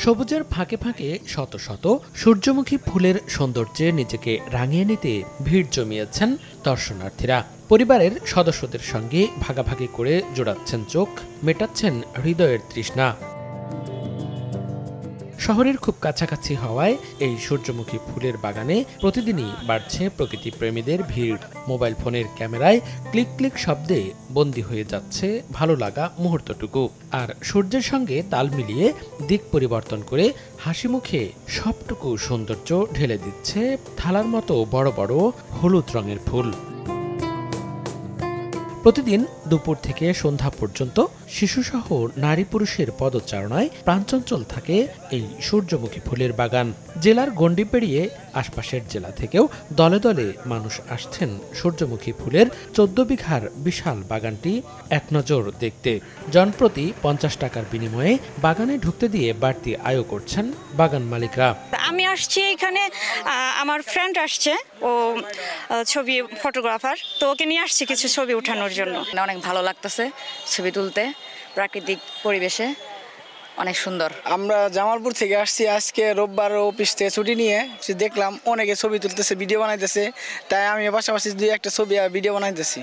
সবুজের ফাঁকে ফাঁকে শত শত সূর্যমুখী ফুলের সৌন্দর্যে নিজেকে রাঙিয়ে নিতে ভিড় জমিয়েছেন দর্শনার্থীরা। পরিবারের সদস্যদের সঙ্গে ভাগাভাগি করে জোড়াচ্ছেন চোখ, মেটাচ্ছেন হৃদয়ের তৃষ্ণা। শহরের খুব কাছাকাছি হওয়ায় এই সূর্যমুখী ফুলের বাগানে প্রতিদিনই বাড়ছে প্রকৃতি প্রেমীদের ভিড়। মোবাইল ফোনের ক্যামেরায় ক্লিক ক্লিক শব্দে বন্দী হয়ে যাচ্ছে ভালো লাগা মুহূর্তটুকু, আর সূর্যের সঙ্গে তাল মিলিয়ে দিক পরিবর্তন করে হাসি মুখে সবটুকু সৌন্দর্য ঢেলে দিচ্ছে থালার মতো বড় বড় হলুদ রঙের ফুল। প্রতিদিন দুপুর থেকে সন্ধ্যা পর্যন্ত শিশুসহ নারী পুরুষের পদচারণায় প্রাণচঞ্চল থাকে এই সূর্যমুখী ফুলের বাগান। জেলার গণ্ডি পেরিয়ে আশপাশের জেলা থেকেও দলে দলে মানুষ আসছেন সূর্যমুখী ফুলের 14 বিঘার বিশাল বাগানটি এক নজর দেখতে। জনপ্রতি 50 টাকার বিনিময়ে বাগানে ঢুকতে দিয়ে বাড়তি আয় করছেন বাগান মালিকরা। আমি আসছি এখানে, আমার ফ্রেন্ড আসছে, ও ছবি ফটোগ্রাফার, তো ওকে নিয়ে আসছি কিছু ছবি ওঠানোর জন্য। অনেক ভালো লাগতেছে ছবি তুলতে, প্রাকৃতিক পরিবেশে অনেক সুন্দর। আমরা জামালপুর থেকে আসছি, আজকে রোববার অফিস থেকে ছুটি নিয়ে দেখলাম অনেকে ছবি তুলতেছে, ভিডিও বানাইতেছে, তাই আমি পাশাপাশি 2-1টা ছবি আর ভিডিও বানাইতেছি।